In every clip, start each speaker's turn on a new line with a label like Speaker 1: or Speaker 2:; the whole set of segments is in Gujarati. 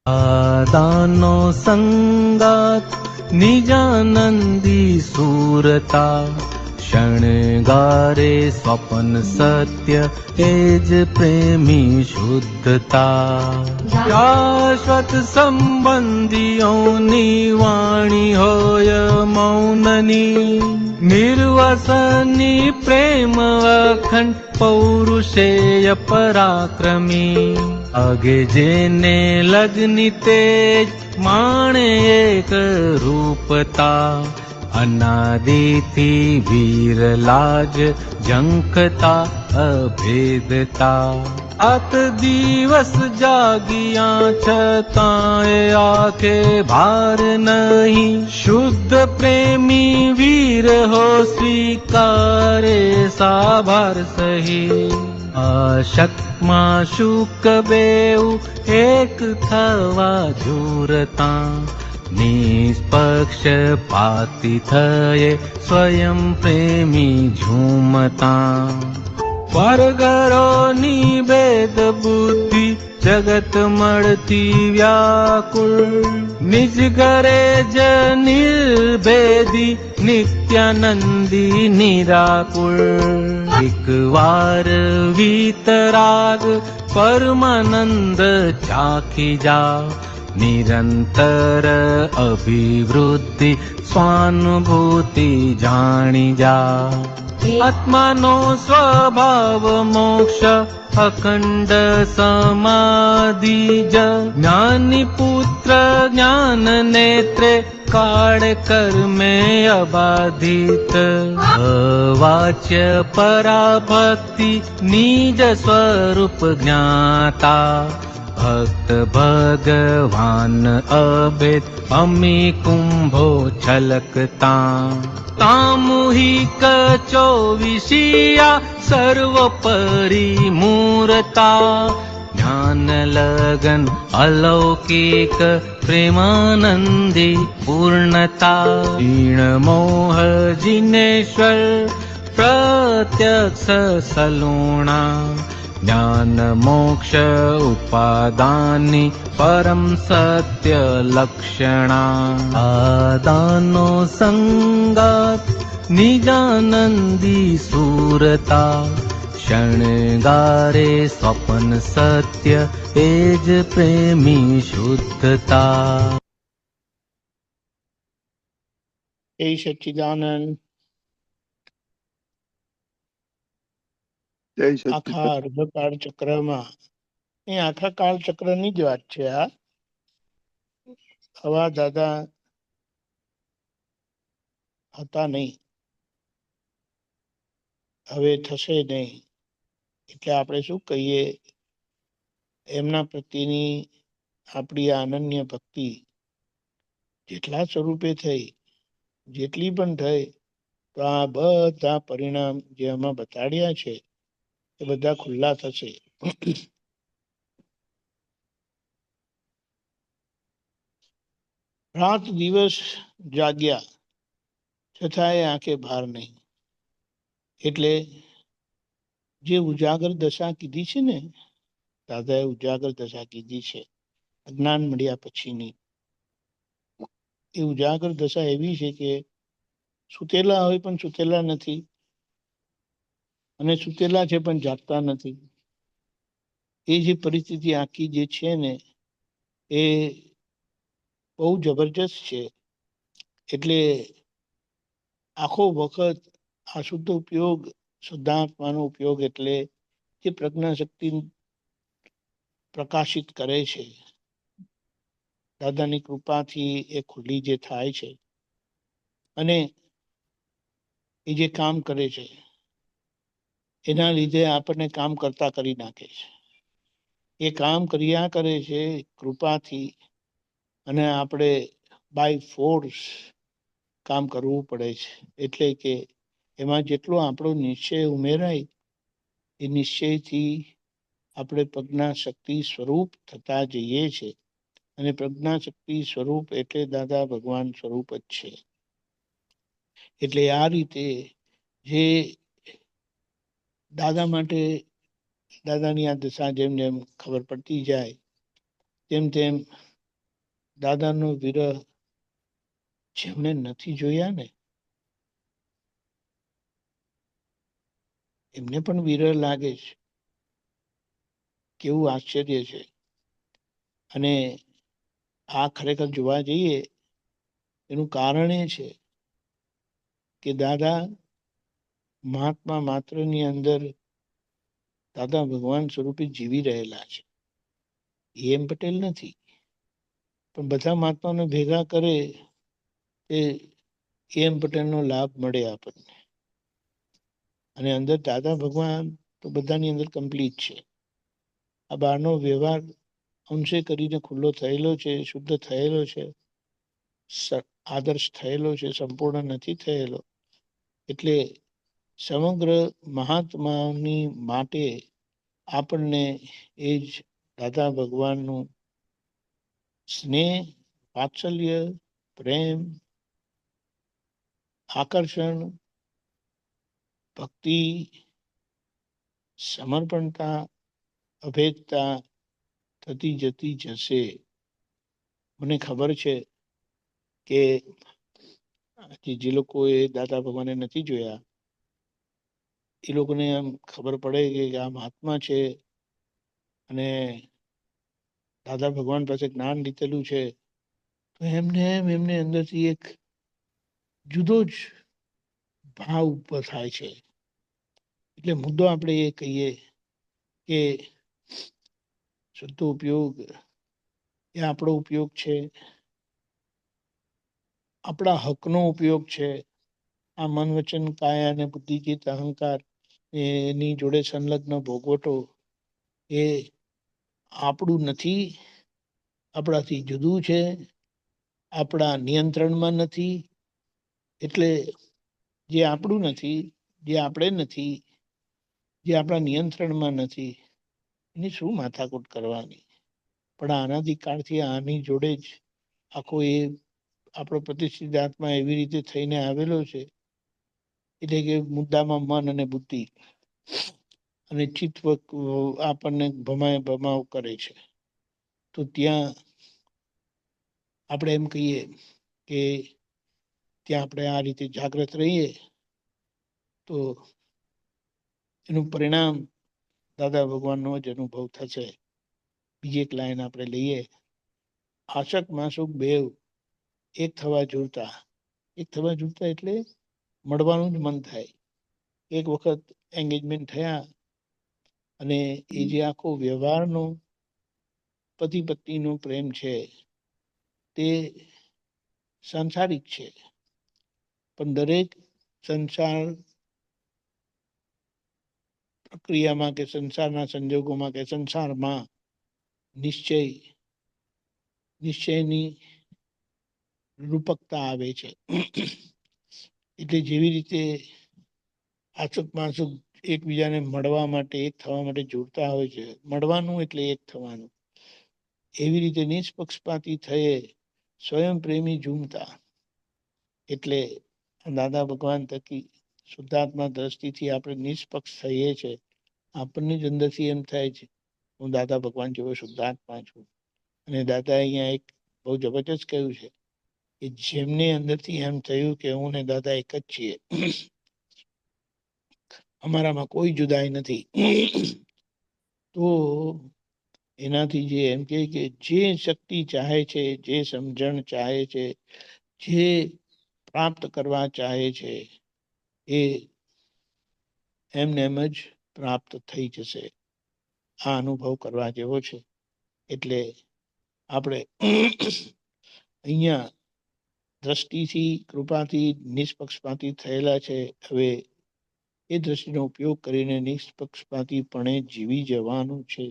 Speaker 1: દાદાનો સંગાત નિજાનંદી સુરતા, શણગારે સ્વપન સત્ય એ જ પ્રેમી શુદ્ધતા. શાશ્વત સંબંધીઓની વાણી હોય મૌનની, નિર્વસની પ્રેમ અખંડ પૌરુષેય પરાક્રમી. આગે જેને લગની તેજ માણે એક રૂપતા, અનાદિથી વીરલાજ ઝંખતા અભેદતા. આત દિવસ જાગિયા છતાંય આંખે ભાર નહીં, શુદ્ધ પ્રેમી વીર હો સ્વીકારે સાભાર સહી. અશક્તમાં શુક બેઉ એક થવા ઝૂરતા, નિષ્પક્ષપાતી થયે સ્વયં પ્રેમી ઝૂમતા. વર્ગરોની ભેદ બુદ્ધિ જગત મળતી વ્યાકુળ, નિજ ઘરે જ નિર્ભેદી નિત્યાનંદી નિરાકુળ. એક વાર વીતરાગ પરમાનંદ ચાખી જા, નિરંતર અભિવૃદ્ધિ સ્વાનુભૂતિ જાણી જા. આત્માનો સ્વભાવ મોક્ષ અખંડ સમાધિ જ, જ્ઞાની પુત્ર જ્ઞાન નેત્રે કાળ કર્મે અબાધિત. અવાચ્ય પરાભક્તિ નિજ સ્વરૂપ જ્ઞાતા, ભક્ત ભગવાન અભેદ અમી કુંભો છલકતા. સામૂહિક ચોવીસિયા સર્વોપરી મૂરતા, જ્ઞાન લગન અલૌકિક પ્રેમાનંદી પૂર્ણતા. ક્ષીણ મોહ જિનેશ્વર પ્રત્યક્ષ સલુણા, જ્ઞાન મોક્ષ ઉપાદાની પરમ સત્ય લક્ષણા. દાદાનો સંગાત નિજાનંદી સુરતા, શણગારે સ્વપન સત્ય એ જ પ્રેમી શુદ્ધતા.
Speaker 2: એ સચ્ચિદાનંદ આખા અર્ધકાળ ચક્રમાં, એ આખા કાળ ચક્ર ની જ વાત છે. આ હવા દાદા હતા નહીં, હવે થશે નહીં, એટલે આપણે શું કહીએ, એમના પ્રત્યેની આપણી અનન્ય ભક્તિ જેટલા સ્વરૂપે થઈ, જેટલી પણ થઈ, તો આ બધા પરિણામ જે આમાં બતાડ્યા છે એ બધા ખુલ્લા થશે. રાત દિવસ જાગ્યા છતાંય આંખે ભાર નહીં. એટલે જે ઉજાગર દશા કીધી છે ને, દાદાએ ઉજાગર દશા કીધી છે અજ્ઞાન મળ્યા પછીની. એ ઉજાગર દશા એવી છે કે સુતેલા હોય પણ સુતેલા નથી, અને સુતેલા છે પણ જાગતા નથી. એ જે પરિસ્થિતિ આખી જે છે ને એ બહુ જબરજસ્ત છે. એટલે આખો વખત આ શુદ્ધ ઉપયોગ, શુદ્ધાત્માનો ઉપયોગ એટલે જે પ્રજ્ઞા શક્તિ પ્રકાશિત કરે છે, દાદાની કૃપાથી એ ખુલ્લી જે થાય છે, અને એ જે કામ કરે છે એના લીધે આપણને કામ કરતા કરી નાખે છે. એ કામ કર્યા કરે છે કૃપાથી, અને આપણે બાય ફોર્સ કામ કરવું પડે છે. એટલે કે એમાં જેટલો આપણો નિશ્ચય ઉમેરાય, એ નિશ્ચયથી આપણે પ્રજ્ઞા શક્તિ સ્વરૂપ થતા જઈએ છે. અને પ્રજ્ઞા શક્તિ સ્વરૂપ એટલે દાદા ભગવાન સ્વરૂપ જ છે. એટલે આ રીતે જે દાદા માટે, દાદાની આ દશા જેમ જેમ ખબર પડતી જાય તેમ તેમ દાદાનો વિરહ જેમને નથી જોયા ને એમને પણ વિરહ લાગે છે. કેવું આશ્ચર્ય છે. અને આ ખરેખર જોવા જઈએ એનું કારણ એ છે કે દાદા મહાત્મા માત્રની અંદર દાદા ભગવાન સ્વરૂપે જીવી રહેલા છે. એમ પટેલ નથી, પણ બધા મહાત્માને ભેગા કરે એ એમ પટેલનો લાભ મળે આપણને. અને અંદર દાદા ભગવાન તો બધાની અંદર કમ્પ્લીટ છે. આ બહારનો વ્યવહાર અંશે કરીને ખુલ્લો થયેલો છે, શુદ્ધ થયેલો છે, આદર્શ થયેલો છે, સંપૂર્ણ નથી થયેલો. એટલે સમગ્ર મહાત્માની માટે આપણને એ જ દાદા ભગવાનનું સ્નેહ, વાત્સલ્ય, પ્રેમ, આકર્ષણ, ભક્તિ, સમર્પણતા, અભેદતા થતી જતી જશે. મને ખબર છે કે જે લોકો એ દાદા ભગવાને નથી જોયા એ લોકોને આમ ખબર પડે કે આ મહાત્મા છે અને દાદા ભગવાન પાસે જ્ઞાન લીધેલું છે, તો એમને અંદરથી એક જુદો જ ભાવ ઉભો થાય છે. એટલે મુદ્દો આપણે એ કહીએ કે શુદ્ધ ઉપયોગ એ આપણો ઉપયોગ છે, આપણા હકનો ઉપયોગ છે. આ મન વચન કાયા અને બુદ્ધિ ચિત્ત અહંકાર એની જોડે સંલગ્ન ભોગવટો એ આપણું નથી, આપણાથી જુદું છે, આપણા નિયંત્રણમાં નથી. એટલે જે આપણું નથી, જે આપણે નથી, જે આપણા નિયંત્રણમાં નથી, એની શું માથાકૂટ કરવાની. પણ આનાથી કાળથી આની જોડે જ આખો એ આપણો પ્રતિષ્ઠિત આત્મા એવી રીતે થઈને આવેલો છે. એટલે કે મુદ્દામાં મન અને બુદ્ધિ અને ચિત્ત આપણને ભમાવ કરે છે. તો ત્યાં આપણે એમ કહીએ કે ત્યાં આપણે આ રીતે જાગ્રત રહીએ તો એનું પરિણામ દાદા ભગવાનનો જ અનુભવ થશે. બીજી એક લાઈન આપણે લઈએ, આશક માસુક બેવ એક થવા જોડતા. એક થવા જોડતા એટલે મળવાનું જ મન થાય. એક વખત એંગેજમેન્ટ થયા અને એ જે આખો વ્યવહારનો પતિ પત્નીનો પ્રેમ છે તે સાંસારિક છે, પણ દરેક સંસાર પ્રક્રિયામાં કે સંસારના સંજોગોમાં કે સંસારમાં નિશ્ચયની રૂપકતા આવે છે. એટલે જેવી રીતે આસુક માસુક એકબીજાને મળવા માટે, એક થવા માટે જોડતા હોય છે, મળવાનું એટલે એક થવાનું, એવી રીતે નિષ્પક્ષપાતી થયે સ્વયં પ્રેમી ઝૂમતા. એટલે દાદા ભગવાન થકી શુદ્ધાત્મા દ્રષ્ટિથી આપણે નિષ્પક્ષ થઈએ છે. આપણને જ અંદરથી એમ થાય છે હું દાદા ભગવાન જેવો શુદ્ધાત્મા છું. અને દાદા અહીંયા એક બહુ જબરજસ્ત કહ્યું છે કે જેમને અંદરથી એમ થયું કે હું ને દાદા એક જ છીએ, અમારામાં કોઈ જુદાઈ નથી, તો એનાથી જે એમ કે જે શક્તિ ચાહે છે, જે સમજણ ચાહે છે, જે પ્રાપ્ત કરવા ચાહે છે, એ એમને એમ જ પ્રાપ્ત થઈ જશે. આ અનુભવ કરવા જેવો છે. એટલે આપણે અહીંયા દ્રષ્ટિથી, કૃપાથી નિષ્પક્ષપાતી થયેલા છે. હવે એ દ્રષ્ટિનો ઉપયોગ કરીને નિષ્પક્ષપાતીપણે જીવી જવાનું છે.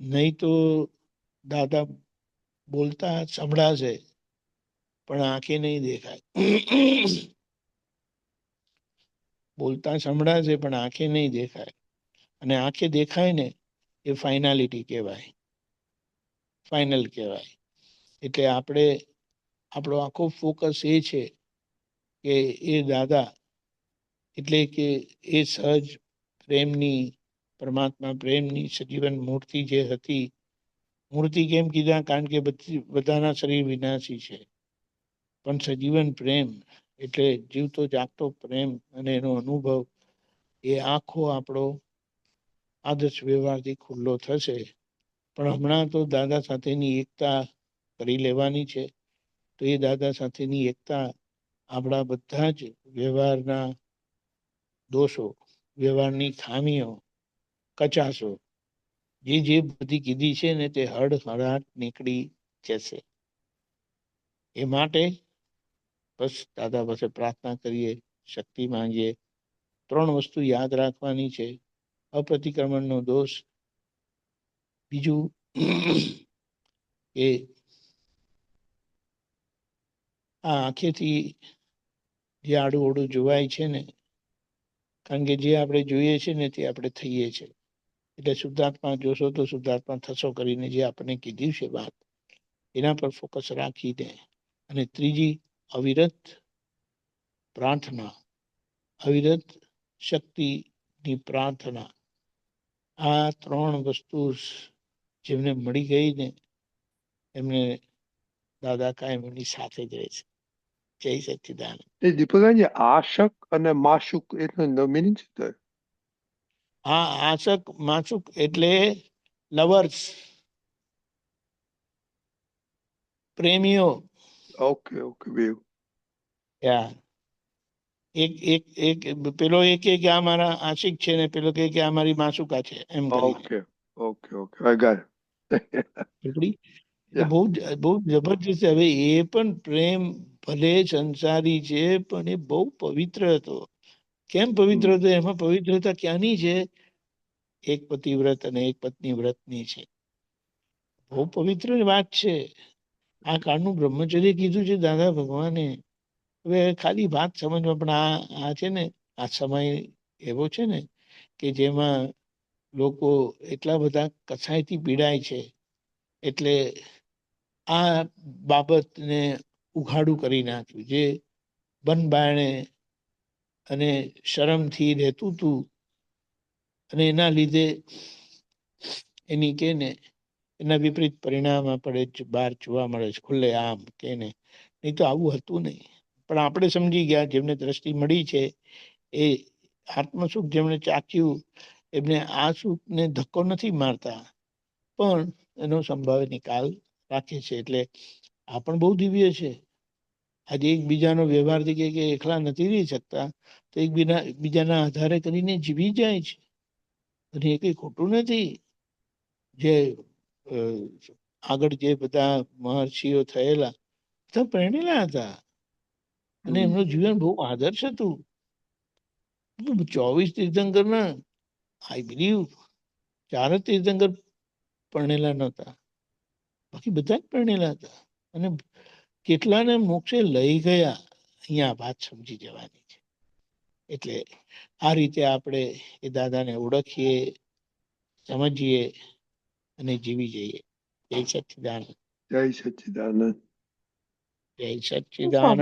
Speaker 2: નહીં તો દાદા બોલતા સંભળાશે પણ આંખે નહીં દેખાય. બોલતા સંભળાશે પણ આંખે નહીં દેખાય. અને આંખે દેખાય ને એ ફાઇનાલિટી કહેવાય, ફાઇનલ કહેવાય. એટલે આપણે આપણો આખો ફોકસ એ છે કે એ દાદા એટલે કે એ સહજ પ્રેમની, પરમાત્મા પ્રેમની સજીવન મૂર્તિ જે હતી મૂર્તિ કેમ કીધા? કારણ કે બધાના શરીર વિનાશી છે, પણ સજીવન પ્રેમ એટલે જીવતો જાગતો પ્રેમ અને એનો અનુભવ એ આખો આપણો આદર્શ વ્યવહારથી ખુલ્લો થશે. પણ હમણાં તો દાદા સાથેની એકતા કરી લેવાની છે. તો એ દાદા સાથેની એકતા આપણા બધા જ વ્યવહારના દોષો, વ્યવહારની ખામીઓ, કચાશો જે બધી કીધી છે ને તે હળહળાટ નીકળી જશે. એ માટે બસ દાદા પાસે પ્રાર્થના કરીએ, શક્તિ માંગીએ. 3 વસ્તુ યાદ રાખવાની છે: અપ્રતિક્રમણનો દોષ, બીજું એ આ આંખેથી જે આડું ઓડું જોવાય છે ને, કારણ કે જે આપણે જોઈએ છે ને તે આપણે થઈએ છે. એટલે શુદ્ધાત્મા જોશો તો શુદ્ધાત્મા થશો કરીને જે આપણે કીધી છે વાત, એના પર ફોકસ રાખીને. અને ત્રીજી અવિરત પ્રાર્થના, અવિરત શક્તિની પ્રાર્થના. આ 3 વસ્તુ જેમને મળી ગઈ ને એમને દાદા કાયમ એમની સાથે જ રહે છે. જય સચ્ચિદાનંદ.
Speaker 3: એ દીપકજી, આશક અને માશુક એનો મિનિંગ શું થાય?
Speaker 2: હા, આશક માશુક એટલે લવર્સ, પ્રેમીઓ.
Speaker 3: ઓકે ઓકે, બેવ.
Speaker 2: યા એક પેલો કે આ મારા આશિક છે ને પેલો કે આ મારી માસુકા છે, એમ કરીને.
Speaker 3: Okay okay okay, I got
Speaker 2: એટલે
Speaker 3: યા.
Speaker 2: બહુ જબરજસ્ત. હવે એ પણ પ્રેમ ભલે સંસારી છે પણ એ બહુ પવિત્ર હતો. કેમ પવિત્ર હતો? એમાં પવિત્રતા ક્યાંની છે? એક પતિવ્રત અને એક પત્ની વ્રતની છે. બહુ પવિત્ર વાત છે. આ કાળનું બ્રહ્મચર્ય કીધું છે દાદા ભગવાને. હવે ખાલી વાત સમજમાં, પણ આ છે ને, આ સમય એવો છે ને કે જેમાં લોકો એટલા બધા કસાયથી પીડાય છે. એટલે આ બાબતને ઉઘાડું કરી નાખ્યું. જે બન બાયણે અને શરમથી રહેતું હતું અને એના લીધે એની કે ને એના વિપરીત પરિણામ આપણે બહાર જોવા મળે છે ખુલ્લે આમ કે ને. નહીં તો આવું હતું નહીં. પણ આપણે સમજી ગયા, જેમને દ્રષ્ટિ મળી છે, એ આત્મસુખ જેમણે ચાખ્યું, એમને આ સુખને ધક્કો નથી મારતા, પણ એનો સંભાવ્ય નિકાલ રાખે છે. એટલે આ પણ બહુ દિવ્ય છે. આજે એકબીજાનો વ્યવહારથી કે એકલા નથી રહી શકતા, તો એકબીજાના આધારે કરીને જીવી જાય છે. અને એ કંઈ ખોટું નથી. જે આગળ જે બધા મહર્ષિઓ થયેલા બધા પરણેલા હતા અને એમનું જીવન બહુ આદર્શ હતું. 24 તીર્થંકરના આઈ બિલીવ 4 જ તીર્થંકર પરણેલા નહોતા, બાકી બધા જ પરણેલા હતા. અને કેટલાને મોક્ષે લઈ ગયા. અહીંયા વાત સમજી જવાની છે. એટલે આ રીતે આપણે એ દાદાને ઓળખીએ, સમજીએ અને જીવી જઈએ. જય સચ્ચિદાનંદ.
Speaker 3: જય સચ્ચિદાનંદ.
Speaker 2: જય સચ્ચિદાનંદ.